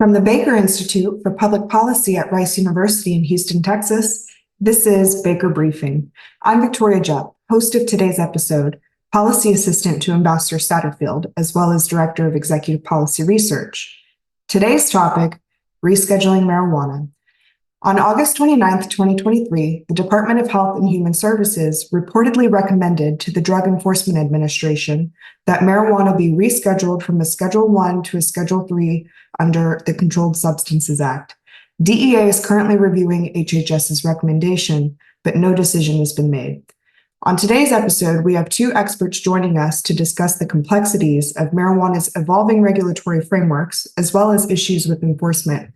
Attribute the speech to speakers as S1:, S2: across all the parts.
S1: From the Baker Institute for Public Policy at Rice University in Houston, Texas, this is Baker Briefing. I'm Victoria Jupp, host of today's episode, Policy Assistant to Ambassador Satterfield, as well as Director of Executive Policy Research. Today's topic, rescheduling marijuana. On August 29, 2023, the Department of Health and Human Services reportedly recommended to the Drug Enforcement Administration that marijuana be rescheduled from a Schedule I to a Schedule III under the Controlled Substances Act. DEA is currently reviewing HHS's recommendation, but no decision has been made. On today's episode, we have two experts joining us to discuss the complexities of marijuana's evolving regulatory frameworks, as well as issues with enforcement.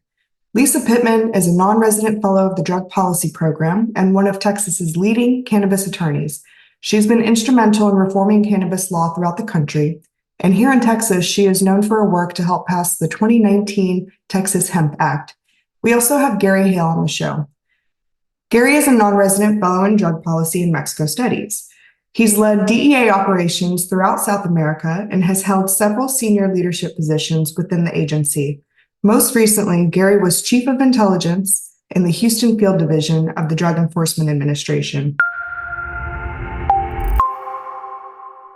S1: Lisa Pittman is a non-resident fellow of the Drug Policy Program and one of Texas's leading cannabis attorneys. She's been instrumental in reforming cannabis law throughout the country. And here in Texas, she is known for her work to help pass the 2019 Texas Hemp Act. We also have Gary Hale on the show. Gary is a non-resident fellow in drug policy and Mexico studies. He's led DEA operations throughout South America and has held several senior leadership positions within the agency. Most recently, Gary was Chief of Intelligence in the Houston Field Division of the Drug Enforcement Administration.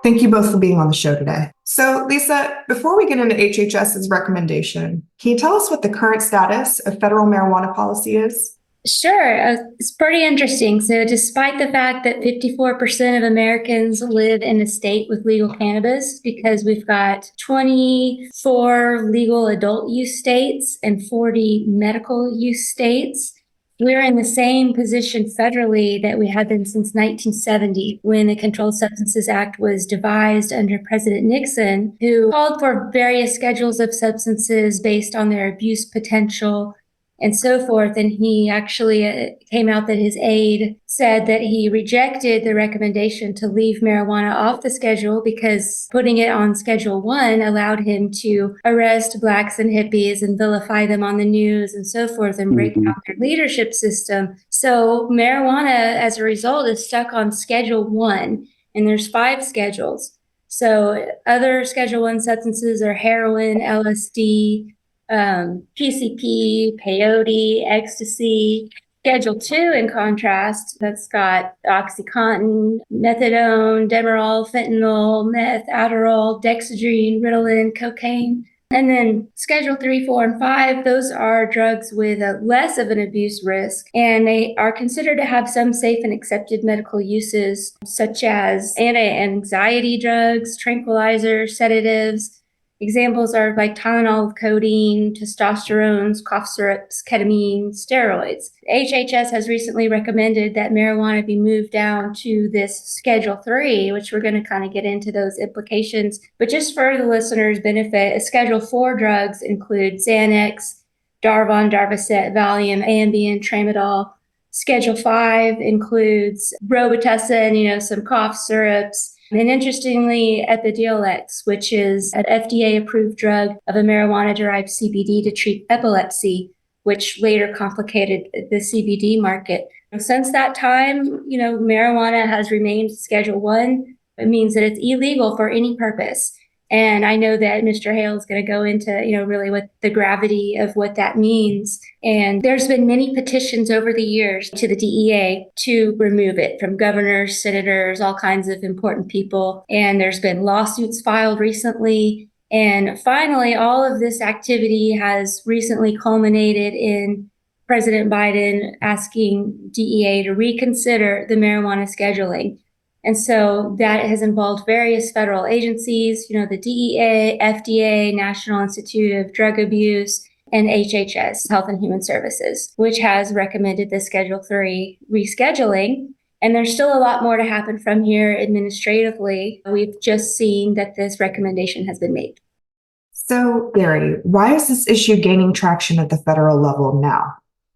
S1: Thank you both for being on the show today. So, Lisa, before we get into HHS's recommendation, can you tell us what the current status of federal marijuana policy is?
S2: Sure. It's pretty interesting. So despite the fact that 54% of Americans live in a state with legal cannabis, because we've got 24 legal adult use states and 40 medical use states, we're in the same position federally that we have been since 1970, when the Controlled Substances Act was devised under President Nixon, who called for various schedules of substances based on their abuse potential and so forth. And he actually came out that his aide said that he rejected the recommendation to leave marijuana off the schedule because putting it on Schedule I allowed him to arrest blacks and hippies and vilify them on the news and so forth and break down their leadership system. So marijuana, as a result, is stuck on Schedule I, and there's 5 schedules. So other Schedule I substances are heroin, LSD, PCP, peyote, ecstasy. Schedule II, in contrast, that's got OxyContin, methadone, Demerol, fentanyl, meth, Adderall, Dexedrine, Ritalin, cocaine. And then Schedule III, IV, and V, those are drugs with less of an abuse risk, and they are considered to have some safe and accepted medical uses, such as anti-anxiety drugs, tranquilizers, sedatives. Examples are like Tylenol, codeine, testosterones, cough syrups, ketamine, steroids. HHS has recently recommended that marijuana be moved down to this Schedule III, which we're going to kind of get into those implications. But just for the listeners' benefit, Schedule IV drugs include Xanax, Darvon, Darvocet, Valium, Ambien, Tramadol. Schedule V includes Robitussin, some cough syrups. And interestingly, Epidiolex, which is an FDA-approved drug of a marijuana-derived CBD to treat epilepsy, which later complicated the CBD market. Since that time, marijuana has remained Schedule I. It means that it's illegal for any purpose. And I know that Mr. Hale is going to go into, really what the gravity of what that means. And there's been many petitions over the years to the DEA to remove it, from governors, senators, all kinds of important people. And there's been lawsuits filed recently. And finally, all of this activity has recently culminated in President Biden asking DEA to reconsider the marijuana scheduling. And so that has involved various federal agencies, the DEA, FDA, National Institute of Drug Abuse, and HHS, Health and Human Services, which has recommended the Schedule III rescheduling. And there's still a lot more to happen from here administratively. We've just seen that this recommendation has been made.
S1: So, Gary, why is this issue gaining traction at the federal level now?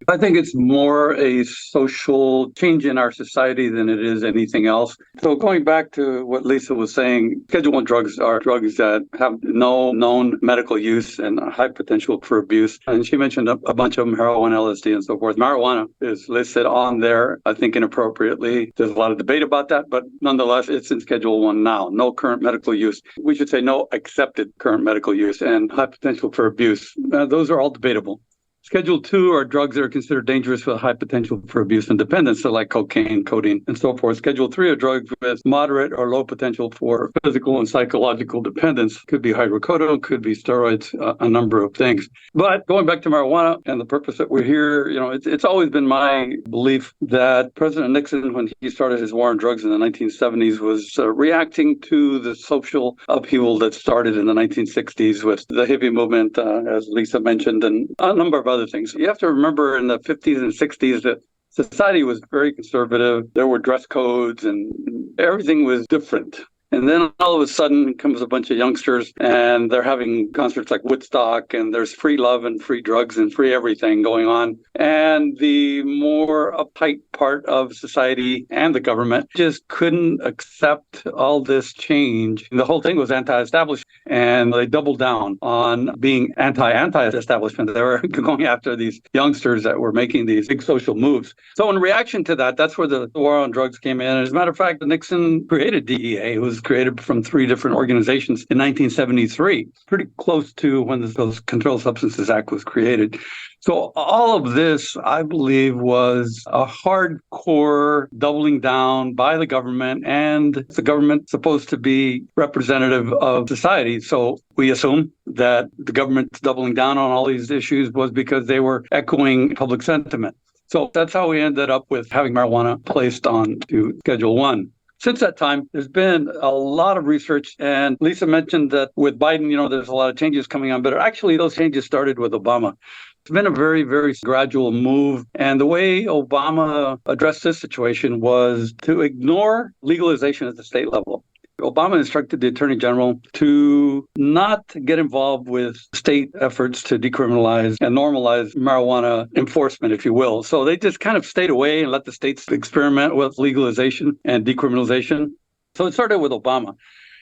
S3: I think it's more a social change in our society than it is anything else. So going back to what Lisa was saying, Schedule 1 drugs are drugs that have no known medical use and high potential for abuse. And she mentioned a bunch of them, heroin, LSD, and so forth. Marijuana is listed on there, I think inappropriately. There's a lot of debate about that, but nonetheless, it's in Schedule 1 now. No current medical use. We should say no accepted current medical use and high potential for abuse. Those are all debatable. Schedule 2 are drugs that are considered dangerous with high potential for abuse and dependence, so like cocaine, codeine, and so forth. Schedule 3 are drugs with moderate or low potential for physical and psychological dependence. Could be hydrocodone, could be steroids, a number of things. But going back to marijuana and the purpose that we're here, it's always been my belief that President Nixon, when he started his war on drugs in the 1970s, was reacting to the social upheaval that started in the 1960s with the hippie movement, as Lisa mentioned, and a number of other things. You have to remember in the 50s and 60s that society was very conservative. There were dress codes and everything was different. And then all of a sudden comes a bunch of youngsters and they're having concerts like Woodstock and there's free love and free drugs and free everything going on. And the more uptight part of society and the government just couldn't accept all this change. The whole thing was anti-establishment and they doubled down on being anti-establishment. They were going after these youngsters that were making these big social moves. So in reaction to that, that's where the war on drugs came in. As a matter of fact, Nixon created DEA. It was created from 3 different organizations in 1973, pretty close to when the Controlled Substances Act was created. So all of this, I believe, was a hardcore doubling down by the government, and the government supposed to be representative of society. So we assume that the government's doubling down on all these issues was because they were echoing public sentiment. So that's how we ended up with having marijuana placed on to Schedule 1. Since that time, there's been a lot of research, and Lisa mentioned that with Biden, there's a lot of changes coming on, but actually those changes started with Obama. It's been a very, very gradual move, and the way Obama addressed this situation was to ignore legalization at the state level. Obama instructed the Attorney General to not get involved with state efforts to decriminalize and normalize marijuana enforcement, if you will. So they just kind of stayed away and let the states experiment with legalization and decriminalization. So it started with Obama.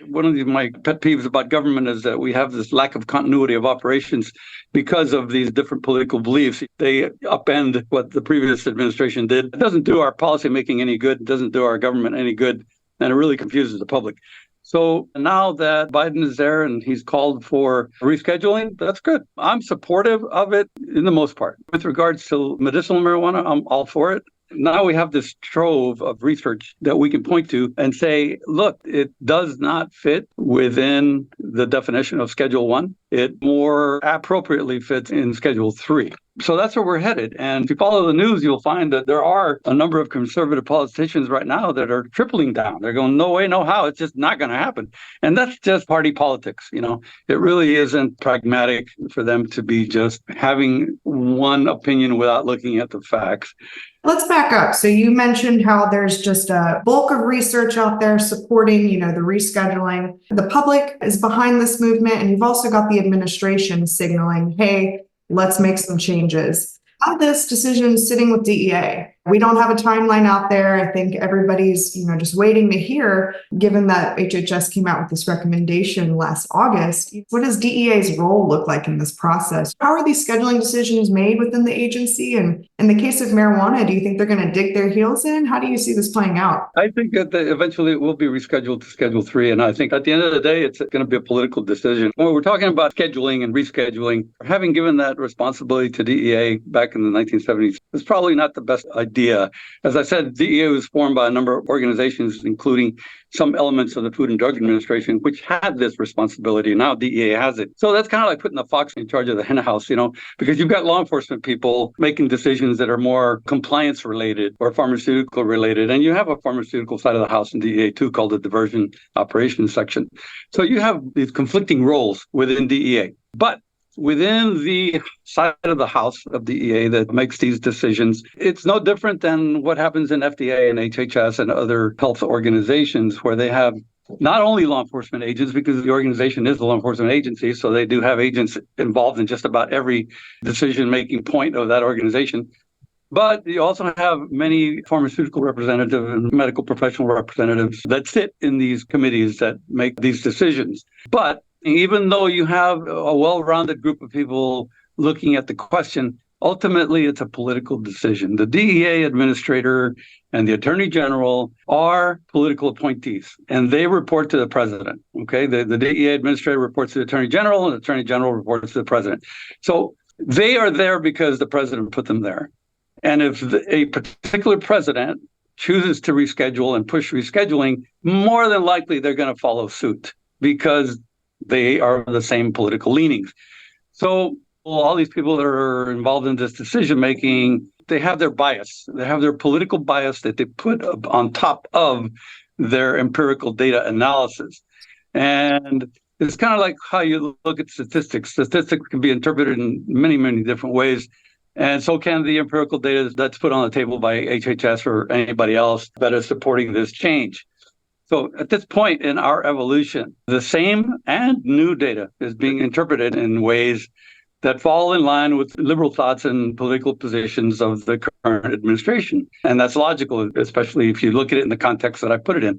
S3: One of my pet peeves about government is that we have this lack of continuity of operations because of these different political beliefs. They upend what the previous administration did. It doesn't do our policy making any good. It doesn't do our government any good. And it really confuses the public. So now that Biden is there and he's called for rescheduling, that's good. I'm supportive of it in the most part. With regards to medicinal marijuana, I'm all for it. Now we have this trove of research that we can point to and say, look, it does not fit within the definition of Schedule 1. It more appropriately fits in Schedule 3. So that's where we're headed. And if you follow the news, you'll find that there are a number of conservative politicians right now that are tripling down. They're going, no way, no how. It's just not going to happen. And that's just party politics. It really isn't pragmatic for them to be just having one opinion without looking at the facts.
S1: Let's back up. So you mentioned how there's just a bulk of research out there supporting, the rescheduling. The public is behind this movement, and you've also got the administration signaling, hey, let's make some changes. How this decision sitting with DEA? We don't have a timeline out there. I think everybody's, just waiting to hear, given that HHS came out with this recommendation last August. What does DEA's role look like in this process? How are these scheduling decisions made within the agency? And in the case of marijuana, do you think they're going to dig their heels in? How do you see this playing out?
S3: I think that eventually it will be rescheduled to Schedule 3. And I think at the end of the day, it's going to be a political decision. When we're talking about scheduling and rescheduling, having given that responsibility to DEA back in the 1970s, it's probably not the best idea. As I said, DEA was formed by a number of organizations, including some elements of the Food and Drug Administration, which had this responsibility. Now DEA has it. So that's kind of like putting the fox in charge of the hen house, because you've got law enforcement people making decisions that are more compliance related or pharmaceutical related. And you have a pharmaceutical side of the house in DEA too, called the Diversion Operations Section. So you have these conflicting roles within DEA. But within the side of the house of DEA that makes these decisions, it's no different than what happens in FDA and HHS and other health organizations where they have not only law enforcement agents, because the organization is a law enforcement agency, so they do have agents involved in just about every decision-making point of that organization, But you also have many pharmaceutical representatives and medical professional representatives that sit in these committees that make these decisions. But even though you have a well-rounded group of people looking at the question, ultimately it's a political decision. The DEA administrator and the attorney general are political appointees, and they report to the president. Okay, the DEA administrator reports to the attorney general, and the attorney general reports to the president. So they are there because the president put them there. And if a particular president chooses to reschedule and push rescheduling, more than likely they're going to follow suit because they are the same political leanings. So all these people that are involved in this decision making, they have their bias. They have their political bias that they put on top of their empirical data analysis. And it's kind of like how you look at statistics. Statistics can be interpreted in many, many different ways. And so can the empirical data that's put on the table by HHS or anybody else that is supporting this change. So at this point in our evolution, the same and new data is being interpreted in ways that fall in line with liberal thoughts and political positions of the current administration. And that's logical, especially if you look at it in the context that I put it in.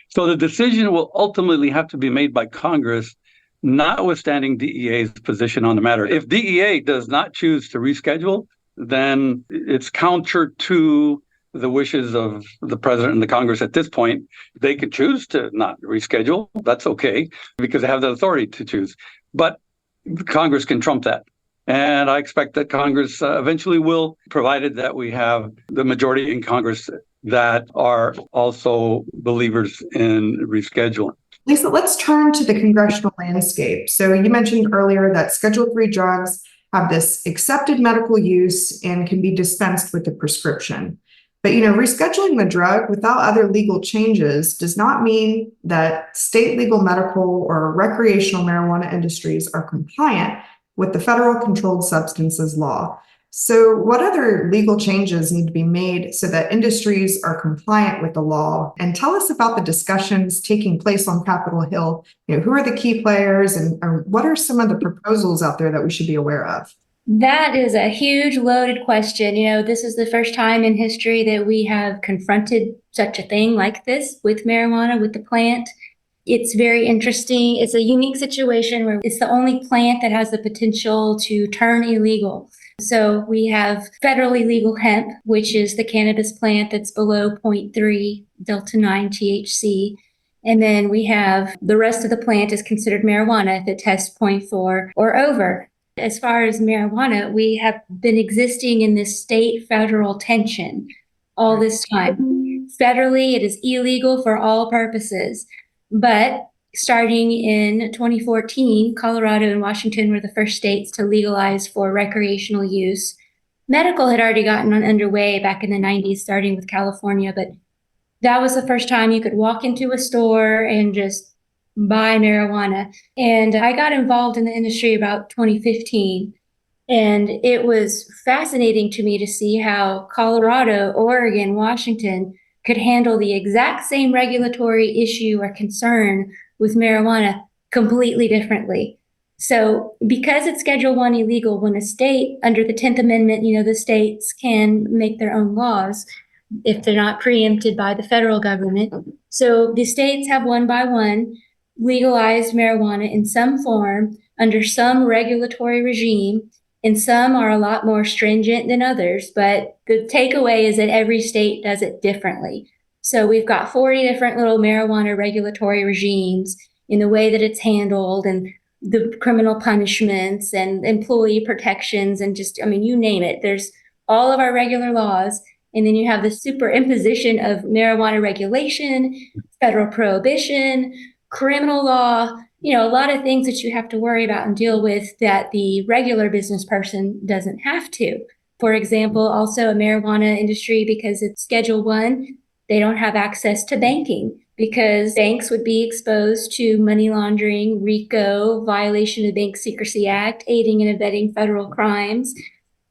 S3: So the decision will ultimately have to be made by Congress, notwithstanding DEA's position on the matter. If DEA does not choose to reschedule, then it's counter to the wishes of the president and the Congress at this point. They could choose to not reschedule. That's okay, because they have the authority to choose. But Congress can trump that. And I expect that Congress eventually will, provided that we have the majority in Congress that are also believers in rescheduling.
S1: Lisa, let's turn to the congressional landscape. So you mentioned earlier that Schedule III drugs have this accepted medical use and can be dispensed with a prescription. But, rescheduling the drug without other legal changes does not mean that state legal medical or recreational marijuana industries are compliant with the federal controlled substances law. So what other legal changes need to be made so that industries are compliant with the law? And tell us about the discussions taking place on Capitol Hill. Who are the key players and what are some of the proposals out there that we should be aware of?
S2: That is a huge loaded question. This is the first time in history that we have confronted such a thing like this with marijuana, with the plant. It's very interesting. It's a unique situation where it's the only plant that has the potential to turn illegal. So we have federally legal hemp, which is the cannabis plant that's below 0.3 delta 9 THC. And then we have the rest of the plant is considered marijuana if it tests 0.4 or over. As far as marijuana, we have been existing in this state-federal tension all this time. Federally, it is illegal for all purposes. But starting in 2014, Colorado and Washington were the first states to legalize for recreational use. Medical had already gotten underway back in the 90s, starting with California, but that was the first time you could walk into a store and just buy marijuana. And I got involved in the industry about 2015. And it was fascinating to me to see how Colorado, Oregon, Washington could handle the exact same regulatory issue or concern with marijuana completely differently. So because it's Schedule I illegal, when a state under the 10th Amendment, the states can make their own laws if they're not preempted by the federal government. So the states have one by one legalized marijuana in some form under some regulatory regime, and some are a lot more stringent than others. But the takeaway is that every state does it differently. So we've got 40 different little marijuana regulatory regimes in the way that it's handled and the criminal punishments and employee protections and you name it. There's all of our regular laws. And then you have the superimposition of marijuana regulation, federal prohibition, criminal law, a lot of things that you have to worry about and deal with that the regular business person doesn't have to. For example, also a marijuana industry, because it's Schedule I, they don't have access to banking because banks would be exposed to money laundering, RICO, violation of the Bank Secrecy Act, aiding and abetting federal crimes.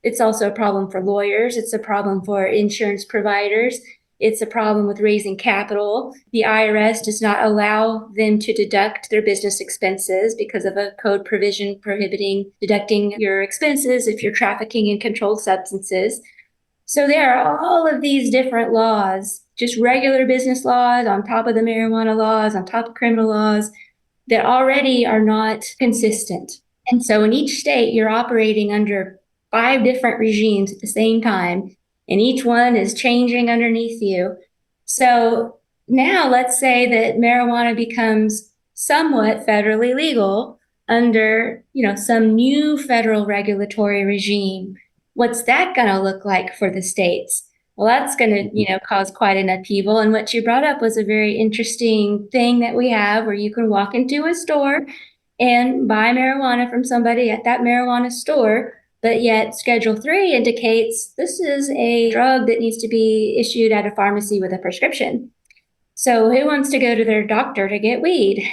S2: It's also a problem for lawyers. It's a problem for insurance providers. It's a problem with raising capital. The IRS does not allow them to deduct their business expenses because of a code provision prohibiting deducting your expenses if you're trafficking in controlled substances. So there are all of these different laws, just regular business laws on top of the marijuana laws, on top of criminal laws, that already are not consistent. And so in each state, you're operating under 5 different regimes at the same time, and each one is changing underneath you. So now let's say that marijuana becomes somewhat federally legal under, some new federal regulatory regime. What's that going to look like for the states? Well, that's going to, cause quite an upheaval. And what you brought up was a very interesting thing that we have where you can walk into a store and buy marijuana from somebody at that marijuana store, but yet Schedule 3 indicates this is a drug that needs to be issued at a pharmacy with a prescription. So who wants to go to their doctor to get weed?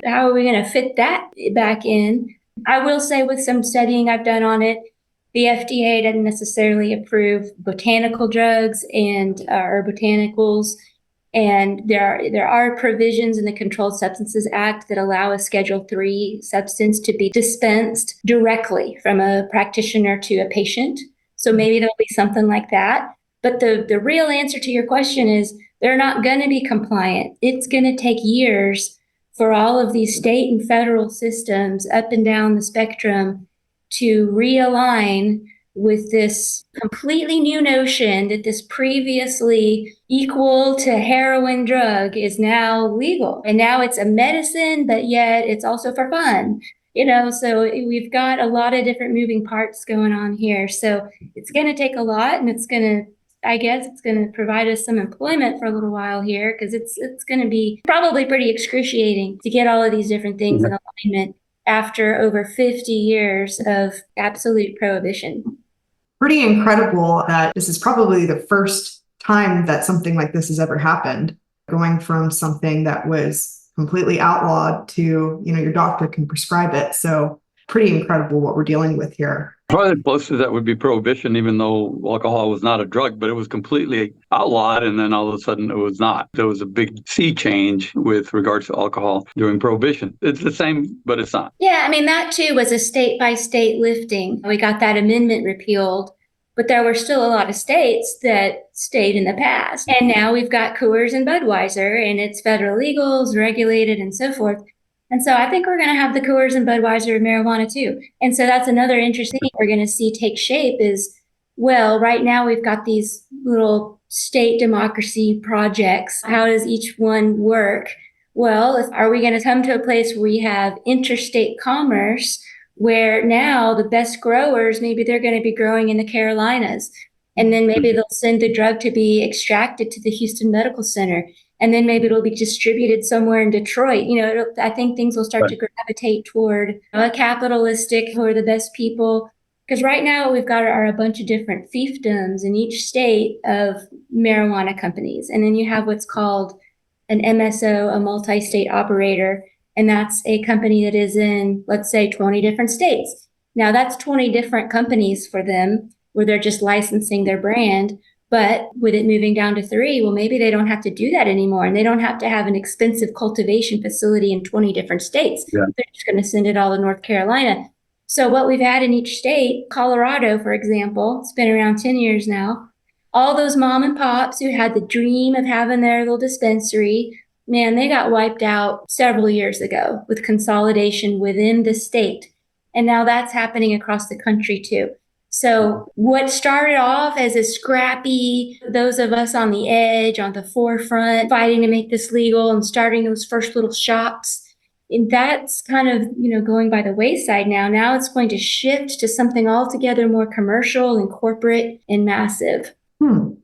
S2: How are we going to fit that back in? I will say with some studying I've done on it, the FDA doesn't necessarily approve botanical drugs and or botanicals. And there are provisions in the Controlled Substances Act that allow a Schedule 3 substance to be dispensed directly from a practitioner to a patient. So maybe there'll be something like that. But the real answer to your question is they're not going to be compliant. It's going to take years for all of these state and federal systems up and down the spectrum to realign with this completely new notion that this previously equal to heroin drug is now legal. And now it's a medicine, but yet it's also for fun. So we've got a lot of different moving parts going on here. So it's going to take a lot, and it's going to provide us some employment for a little while here, because it's going to be probably pretty excruciating to get all of these different things in alignment after over 50 years of absolute prohibition.
S1: Pretty incredible that this is probably the first time that something like this has ever happened, going from something that was completely outlawed to, your doctor can prescribe it. So pretty incredible what we're dealing with here.
S3: Probably the closest to that would be prohibition, even though alcohol was not a drug, but it was completely outlawed. And then all of a sudden it was not. There was a big sea change with regards to alcohol during prohibition. It's the same, but it's not.
S2: Yeah, that too was a state by state lifting. We got that amendment repealed, but there were still a lot of states that stayed in the past. And now we've got Coors and Budweiser, and it's federal legal, it's regulated, and so forth. And so I think we're going to have the Coors and Budweiser of marijuana too. And so that's another interesting thing we're going to see take shape is, well, right now we've got these little state democracy projects. How does each one work? Well, are we going to come to a place where we have interstate commerce, where now the best growers, maybe they're going to be growing in the Carolinas, and then maybe they'll send the drug to be extracted to the Houston Medical Center. And then maybe it'll be distributed somewhere in Detroit. I think things will start to gravitate toward a capitalistic, who are the best people. Because right now what we've got are a bunch of different fiefdoms in each state of marijuana companies. And then you have what's called an MSO, a multi-state operator. And that's a company that is in, let's say, 20 different states. Now that's 20 different companies for them, where they're just licensing their brand. But with it moving down to 3, well, maybe they don't have to do that anymore. And they don't have to have an expensive cultivation facility in 20 different states. Yeah. They're just going to send it all to North Carolina. So what we've had in each state, Colorado, for example, it's been around 10 years now. All those mom and pops who had the dream of having their little dispensary, man, they got wiped out several years ago with consolidation within the state. And now that's happening across the country too. So what started off as a scrappy, those of us on the edge, on the forefront, fighting to make this legal and starting those first little shops, and that's kind of, going by the wayside now. Now it's going to shift to something altogether more commercial and corporate and massive.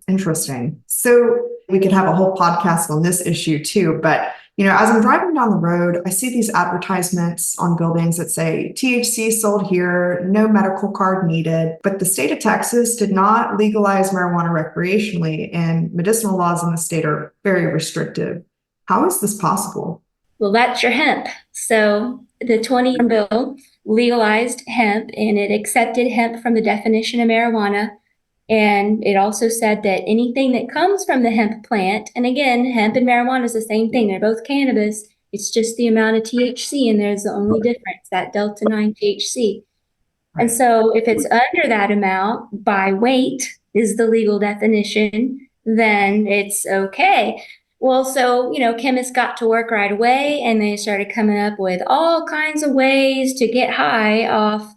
S1: Interesting. So we could have a whole podcast on this issue too, but as I'm driving down the road, I see these advertisements on buildings that say THC sold here, no medical card needed. But the state of Texas did not legalize marijuana recreationally, and medicinal laws in the state are very restrictive. How is this possible?
S2: Well, that's your hemp. So the 20 bill legalized hemp, and it accepted hemp from the definition of marijuana. And it also said that anything that comes from the hemp plant, and again, hemp and marijuana is the same thing. They're both cannabis. It's just the amount of THC, and there's the only difference, that delta 9 THC. And so if it's under that amount by weight, is the legal definition, then it's okay. Well, so, chemists got to work right away and they started coming up with all kinds of ways to get high off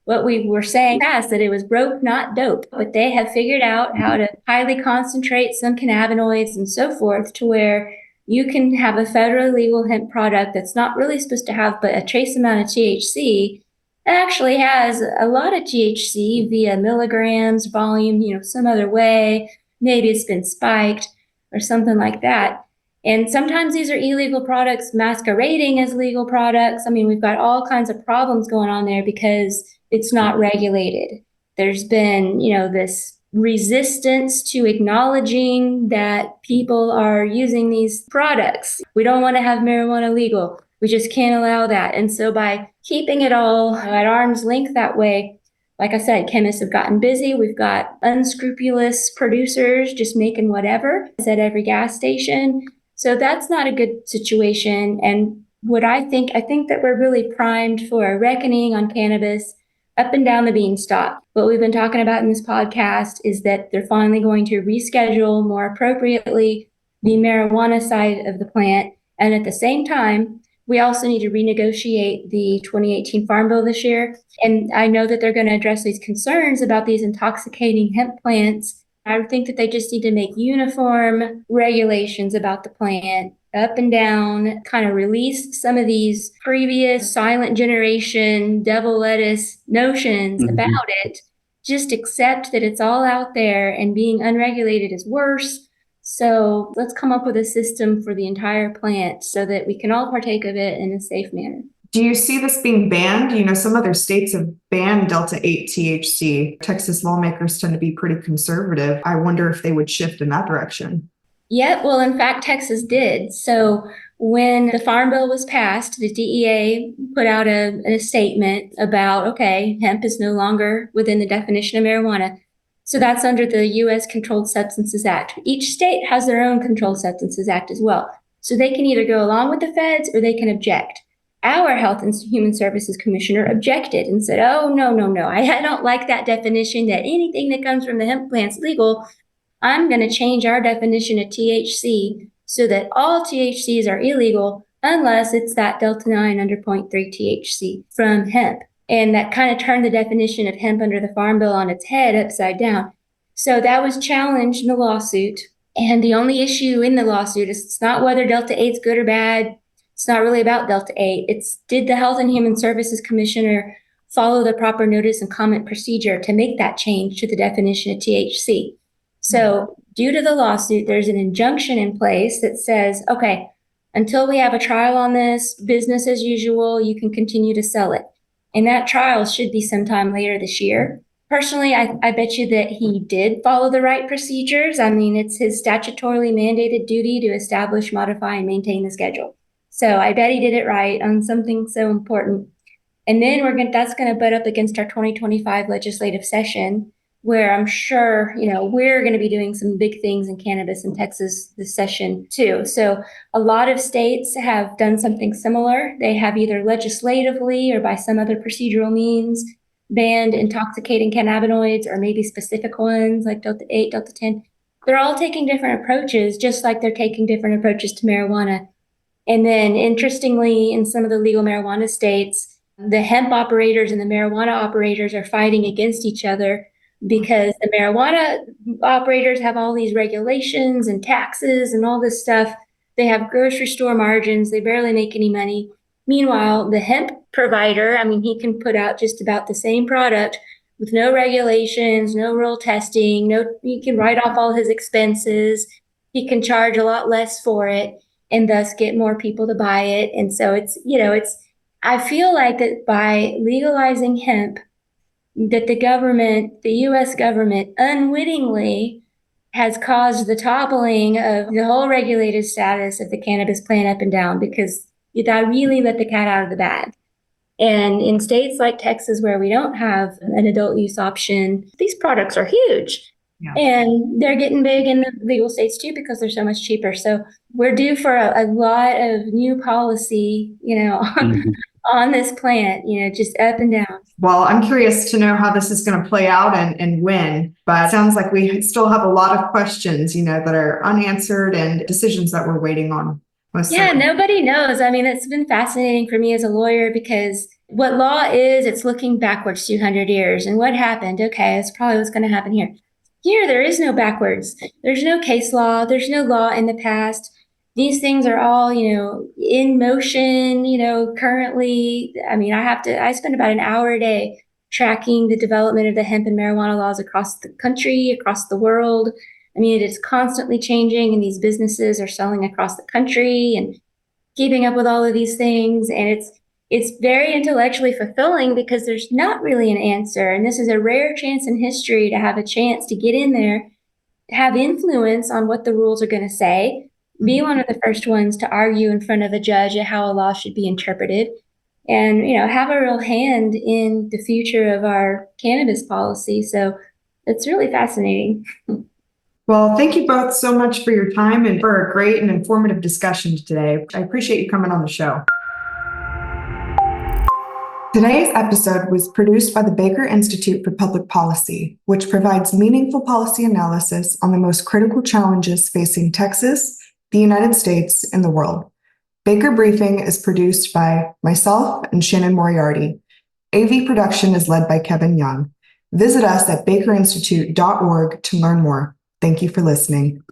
S2: what we were saying past, that it was broke, not dope. But they have figured out how to highly concentrate some cannabinoids and so forth to where you can have a federally legal hemp product that's not really supposed to have but a trace amount of THC. It actually has a lot of THC via milligrams, volume, some other way. Maybe it's been spiked or something like that. And sometimes these are illegal products masquerading as legal products. I mean, we've got all kinds of problems going on there because it's not regulated. There's been, this resistance to acknowledging that people are using these products. We don't want to have marijuana legal. We just can't allow that. And so by keeping it all at arm's length that way, like I said, chemists have gotten busy. We've got unscrupulous producers just making whatever at every gas station. So that's not a good situation. And I think that we're really primed for a reckoning on cannabis up and down the beanstalk. What we've been talking about in this podcast is that they're finally going to reschedule more appropriately the marijuana side of the plant. And at the same time, we also need to renegotiate the 2018 Farm Bill this year. And I know that they're going to address these concerns about these intoxicating hemp plants. I think that they just need to make uniform regulations about the plant up and down, kind of release some of these previous silent generation devil lettuce notions about it. Just accept that it's all out there and being unregulated is worse. So let's come up with a system for the entire plant so that we can all partake of it in a safe manner.
S1: Do you see this being banned? Some other states have banned Delta-8 THC. Texas lawmakers tend to be pretty conservative. I wonder if they would shift in that direction.
S2: Yeah, well, in fact, Texas did. So when the Farm Bill was passed, the DEA put out a statement about, okay, hemp is no longer within the definition of marijuana. So that's under the U.S. Controlled Substances Act. Each state has their own Controlled Substances Act as well. So they can either go along with the feds or they can object. Our Health and Human Services Commissioner objected and said, oh, no. I don't like that definition that anything that comes from the hemp plant's legal. I'm going to change our definition of THC so that all THCs are illegal unless it's that Delta-9 under 0.3 THC from hemp. And that kind of turned the definition of hemp under the Farm Bill on its head upside down. So that was challenged in the lawsuit. And the only issue in the lawsuit is it's not whether Delta-8 is good or bad. It's not really about Delta-8. It's did the Health and Human Services Commissioner follow the proper notice and comment procedure to make that change to the definition of THC? So due to the lawsuit, there's an injunction in place that says, okay, until we have a trial on this, business as usual, you can continue to sell it. And that trial should be sometime later this year. Personally, I bet you that he did follow the right procedures. I mean, it's his statutorily mandated duty to establish, modify, and maintain the schedule. So I bet he did it right on something so important. And then that's going to butt up against our 2025 legislative session, where I'm sure, we're going to be doing some big things in cannabis in Texas this session too. So a lot of states have done something similar. They have either legislatively or by some other procedural means banned intoxicating cannabinoids, or maybe specific ones like Delta-8, Delta-10. They're all taking different approaches, just like they're taking different approaches to marijuana. And then interestingly, in some of the legal marijuana states, the hemp operators and the marijuana operators are fighting against each other because the marijuana operators have all these regulations and taxes and all this stuff. They have grocery store margins. They barely make any money. Meanwhile, the hemp provider, he can put out just about the same product with no regulations, no real testing, he can write off all his expenses. He can charge a lot less for it and thus get more people to buy it. And so I feel like that by legalizing hemp, that the U.S. government unwittingly has caused the toppling of the whole regulated status of the cannabis plant up and down, because that really let the cat out of the bag. And in states like Texas, where we don't have an adult use option, these products are huge. Yeah. And they're getting big in the legal states too, because they're so much cheaper. So we're due for a lot of new policy, on this planet, just up and down.
S1: Well, I'm curious to know how this is going to play out and when, but it sounds like we still have a lot of questions, that are unanswered and decisions that we're waiting on.
S2: Yeah, nobody knows. I mean, it's been fascinating for me as a lawyer because what law is, it's looking backwards 200 years. And what happened? Okay, that's probably what's going to happen here. Here, there is no backwards. There's no case law. There's no law in the past. These things are all, in motion, currently. I mean, I spend about an hour a day tracking the development of the hemp and marijuana laws across the country, across the world. I mean, it is constantly changing, and these businesses are selling across the country and keeping up with all of these things. And it's very intellectually fulfilling because there's not really an answer. And this is a rare chance in history to have a chance to get in there, have influence on what the rules are going to say, be one of the first ones to argue in front of a judge at how a law should be interpreted, and, have a real hand in the future of our cannabis policy. So it's really fascinating.
S1: Well, thank you both so much for your time and for a great and informative discussion today. I appreciate you coming on the show. Today's episode was produced by the Baker Institute for Public Policy, which provides meaningful policy analysis on the most critical challenges facing Texas, the United States, and the world. Baker Briefing is produced by myself and Shannon Moriarty. AV production is led by Kevin Young. Visit us at bakerinstitute.org to learn more. Thank you for listening.